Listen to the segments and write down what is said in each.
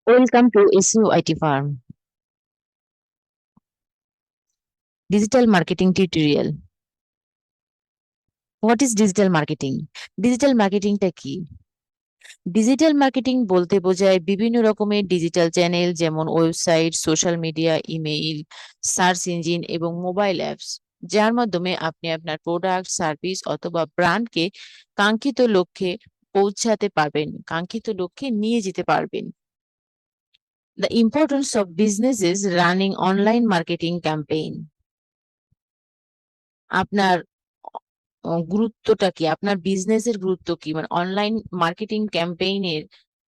Welcome to SEO IT Farm. Digital Marketing Tutorial. What is digital marketing? Digital মার্কেটিংটা কি? Digital marketing বলতে বোঝায় বিভিন্ন রকমের ডিজিটাল চ্যানেল যেমন website, social media, email, search engine এবং মোবাইল অ্যাপস, যার মাধ্যমে আপনি আপনার প্রোডাক্ট, সার্ভিস অথবা ব্র্যান্ডকে কাঙ্ক্ষিত লক্ষ্যে পৌঁছাতে পারবেন, কাঙ্ক্ষিত লক্ষ্যে নিয়ে যেতে পারবেন। The importance of businesses running online marketing campaign. আপনার গুরুত্বটা কি? আপনার বিজনেসের গুরুত্ব কি? মানে অনলাইন মার্কেটিং ক্যাম্পেইনের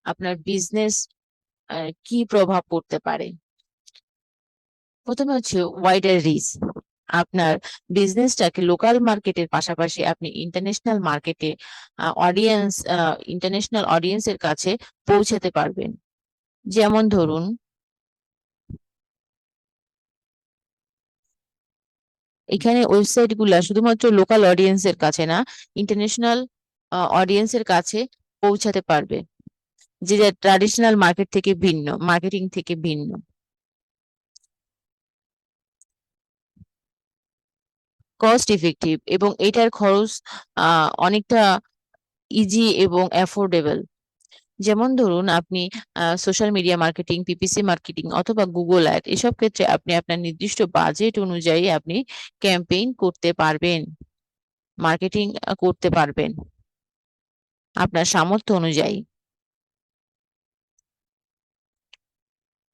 আপনার বিজনেস কি প্রভাব পড়তে পারে? প্রথমে হচ্ছে ওয়াইডার রিচ। আপনার বিজনেসটাকে লোকাল মার্কেটের পাশাপাশি আপনি ইন্টারন্যাশনাল অডিয়েন্সের কাছে পৌঁছাতে পারবেন। যেমন ধরুন, এখানে ওয়েবসাইট গুলা শুধুমাত্র লোকাল অডিয়েন্সের কাছে না, ইন্টারন্যাশনাল অডিয়েন্সের কাছে পৌঁছাতে পারবে, যেটা ট্র্যাডিশনাল মার্কেটিং থেকে ভিন্ন। কস্ট ইফেক্টিভ এবং এটার খরচ অনেকটা ইজি এবং অ্যাফোর্ডেবল। যেমন ধরুন, আপনি social media marketing, PPC marketing অথবা গুগল অ্যাড, এসব ক্ষেত্রে আপনি আপনার নির্দিষ্ট বাজেট অনুযায়ী আপনি ক্যাম্পেইন করতে পারবেন, মার্কেটিং করতে পারবেন আপনার সামর্থ্য অনুযায়ী।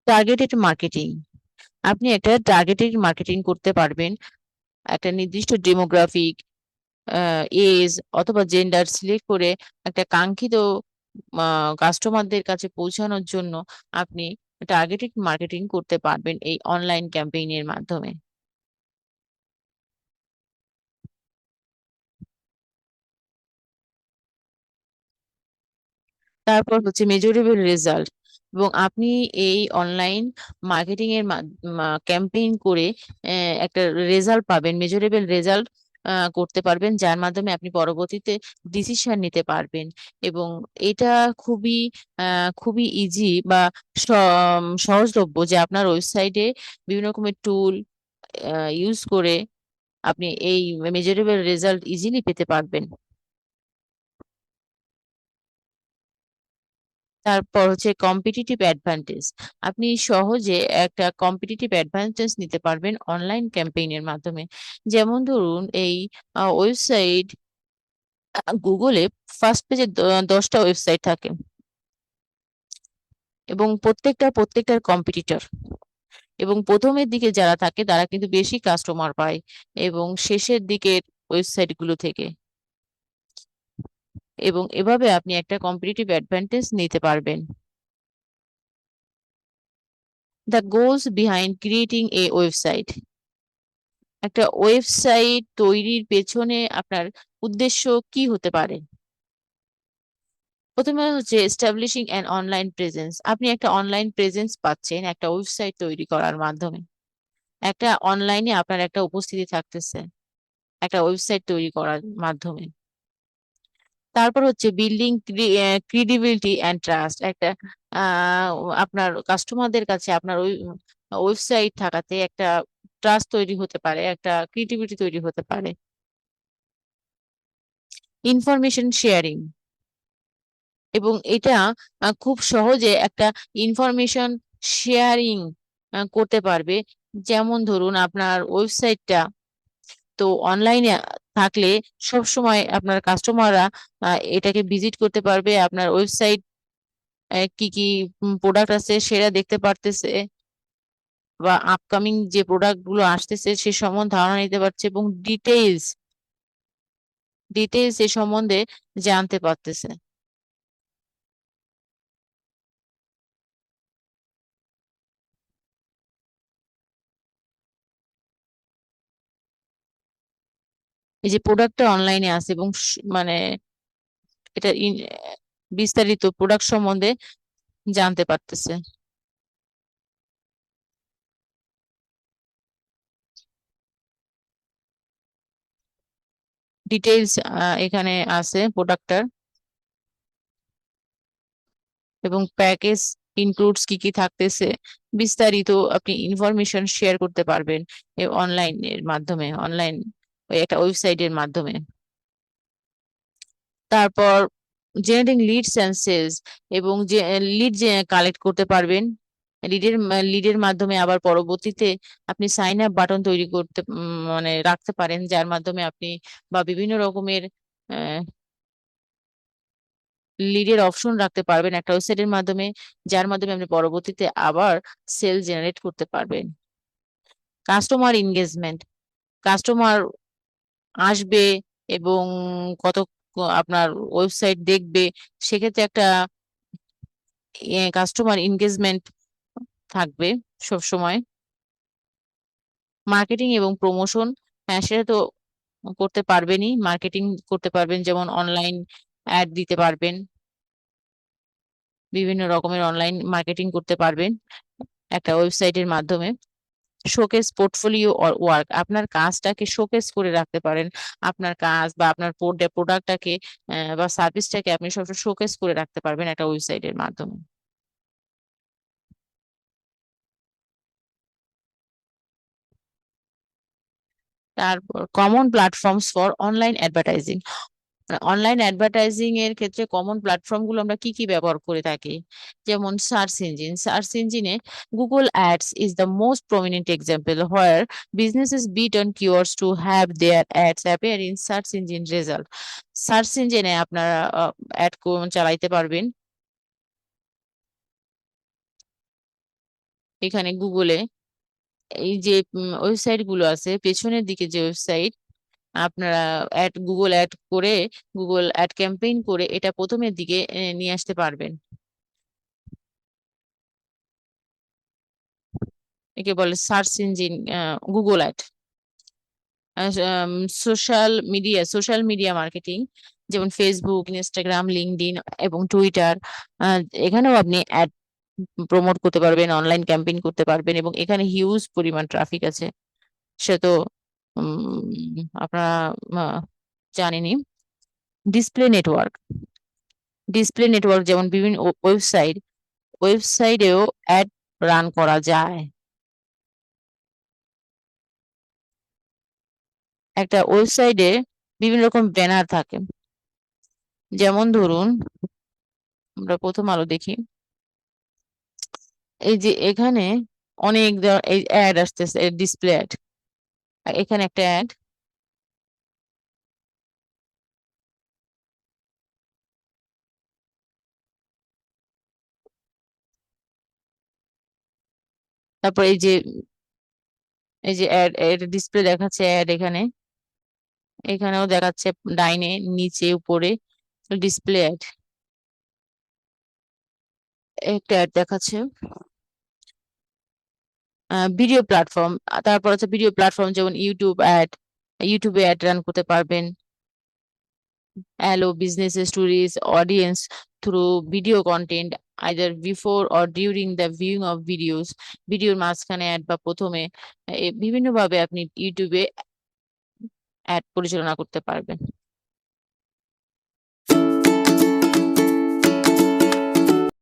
টার্গেটেড মার্কেটিং, আপনি একটা টার্গেটেড মার্কেটিং করতে পারবেন একটা নির্দিষ্ট ডেমোগ্রাফিক, এজ অথবা জেন্ডার সিলেক্ট করে একটা কাঙ্ক্ষিত কাস্টমারদের কাছে পৌঁছানোর জন্য আপনি টার্গেটেড মার্কেটিং করতে পারবেন এই অনলাইন ক্যাম্পেইনের মাধ্যমে। তারপর হচ্ছে মেজারেবল রেজাল্ট, এবং আপনি এই অনলাইন মার্কেটিং এর ক্যাম্পেইন করে একটা রেজাল্ট পাবেন, মেজারেবল রেজাল্ট করতে পারবেন, যার মাধ্যমে আপনি পরবর্তীতে ডিসিশন নিতে পারবেন। এবং এটা খুবই খুবই ইজি বা সহজলভ্য যে আপনার ওয়েবসাইটে বিভিন্ন রকমের টুল ইউজ করে আপনি এই মেজারেবল রেজাল্ট ইজিলি পেতে পারবেন। তারপর হচ্ছে কম্পিটিটিভ অ্যাডভান্টেজ, আপনি সহজে একটা কম্পিটিটিভ অ্যাডভান্টেজ নিতে পারবেন অনলাইন ক্যাম্পেইনের মাধ্যমে। যেমন ধরুন, এই ওয়েবসাইট গুগলে ফার্স্ট পেজে 10টা ওয়েবসাইট থাকে এবং প্রত্যেকটার কম্পিটিটর, এবং প্রথমের দিকে যারা থাকে তারা কিন্তু বেশি কাস্টমার পায় এবং শেষের দিকের ওয়েবসাইট গুলো থেকে, এবং এভাবে আপনি একটা কম্পিটিটিভ অ্যাডভান্টেজ নিতে পারবেন। The goals behind creating a website, একটা ওয়েবসাইট তৈরির পেছনে আপনার উদ্দেশ্য কি হতে পারে? প্রথমে হচ্ছে এস্টাবলিশিং অ্যান অনলাইন প্রেজেন্স, আপনি একটা অনলাইন প্রেজেন্স পাচ্ছেন একটা ওয়েবসাইট তৈরি করার মাধ্যমে, একটা অনলাইনে আপনার একটা উপস্থিতি থাকতেছে একটা ওয়েবসাইট তৈরি করার মাধ্যমে। তারপর হচ্ছে বিল্ডিং ক্রেডিবিলিটি অ্যান্ড ট্রাস্ট, একটা আহ আপনার কাস্টমারদের কাছে আপনার ওই ওয়েবসাইট থাকাতে একটা ট্রাস্ট তৈরি হতে পারে, একটা ক্রিয়েটিভিটি তৈরি হতে পারে। ইনফরমেশন শেয়ারিং, এবং এটা খুব সহজে একটা ইনফরমেশন শেয়ারিং করতে পারবে। যেমন ধরুন, আপনার ওয়েবসাইটটা তো অনলাইনে থাকলে সব সময় আপনার কাস্টমাররা এটাকে ভিজিট করতে পারবে, আপনার ওয়েবসাইট কি কি প্রোডাক্ট আছে সেটা দেখতে পারতেছে, বা আপকামিং যে প্রোডাক্ট গুলো আসতেছে সে সম্বন্ধে ধারণা নিতে পারছে, এবং ডিটেইলস এ সম্বন্ধে জানতে পারতেছে। এই যে প্রোডাক্টটা অনলাইনে আছে এবং মানে এটা বিস্তারিত প্রোডাক্ট সম্বন্ধে জানতে পারতেছে। ডিটেইলস এখানে আছে প্রোডাক্টটার, এবং প্যাকেজ ইনক্লুডস কি কি থাকতেছে, বিস্তারিত আপনি ইনফরমেশন শেয়ার করতে পারবেন অনলাইনের মাধ্যমে, অনলাইন ওই একটা ওয়েবসাইটের মাধ্যমে। তারপর জেনারেটিং লিডস অ্যান্ড সেলস, এবং যে লিড যে কালেক্ট করতে পারবেন, লিডের মাধ্যমে আবার পরবর্তীতে আপনি সাইন আপ বাটন তৈরি করতে মানে রাখতে পারেন, যার মাধ্যমে আপনি বা বিভিন্ন রকমের লিডের অপশন রাখতে পারবেন একটা ওয়েবসাইটের মাধ্যমে, যার মাধ্যমে আপনি পরবর্তীতে আবার সেল জেনারেট করতে পারবেন। কাস্টমার এনগেজমেন্ট, কাস্টমার আসবে এবং কত আপনার ওয়েবসাইট দেখবে, সেক্ষেত্রে একটা কাস্টমার এনগেজমেন্ট থাকবে সব সময়। মার্কেটিং এবং প্রমোশন, হ্যাঁ সেটা তো করতে পারবেনই, মার্কেটিং করতে পারবেন, যেমন অনলাইন অ্যাড দিতে পারবেন, বিভিন্ন রকমের অনলাইন মার্কেটিং করতে পারবেন একটা ওয়েবসাইটের মাধ্যমে। শোকেস পোর্টফোলিও ওয়ার্ক, আপনার কাজটাকে শোকেস করে রাখতে পারেন, আপনার কাজ বা আপনার প্রোডাক্টটাকে বা সার্ভিসটাকে আপনি সবসময় শোকেস করে রাখতে পারবেন একটা ওয়েবসাইটের মাধ্যমে। তারপর common platforms for online advertising, online advertising এর ক্ষেত্রে কমন প্ল্যাটফর্ম গুলো আমরা কি কি ব্যবহার করে থাকি, যেমন সার্চ ইঞ্জিনে Google ads is the most prominent example where businesses bid on keywords to have their ads appear in search engine result. Search ইঞ্জিনে আপনারা অ্যাড চালাইতে পারবেন, এখানে গুগলে এই যে ওয়েবসাইট গুলো আছে পেছনের দিকে যে ওয়েবসাইট, আপনারা গুগল অ্যাড করে, গুগল অ্যাড ক্যাম্পেইন করে এটা প্রথমের দিকে নিয়ে আসতে পারবেন। একে বলে search engine Google ad. Social media marketing, যেমন ফেসবুক, ইনস্টাগ্রাম, লিঙ্কডইন এবং টুইটার, এখানেও আপনি অ্যাড প্রমোট করতে পারবেন, অনলাইন ক্যাম্পেইন করতে পারবেন, এবং এখানে হিউজ পরিমাণ ট্রাফিক আছে, সে তো আপনারা জানেনই। ডিসপ্লে নেটওয়ার্ক, যেমন বিভিন্ন ওয়েবসাইটেও অ্যাড রান করা যায়। একটা ওয়েবসাইটে বিভিন্ন রকম ব্যানার থাকে, যেমন ধরুন আমরা প্রথম আলো দেখি, এই যে এখানে অনেক এই অ্যাড আসতেছে, ডিসপ্লে অ্যাড, এখানে একটা অ্যাড, তারপর এই যে অ্যাড, এর ডিসপ্লে দেখাচ্ছে অ্যাড, এখানে এখানেও দেখাচ্ছে ডাইনে নিচে উপরে ডিসপ্লে অ্যাড, একটা অ্যাড দেখাচ্ছে। ভিডিও প্ল্যাটফর্ম, তারপর হচ্ছে ভিডিও প্ল্যাটফর্ম যেমন ইউটিউবে অ্যাড রান করতে পারবেন, allow businesses to reach audience through video content either before or during the viewing of videos, ভিডিওর মাঝখানে অ্যাড বা প্রথমে, বিভিন্ন ভাবে আপনি ইউটিউবে অ্যাড পরিচালনা করতে পারবেন।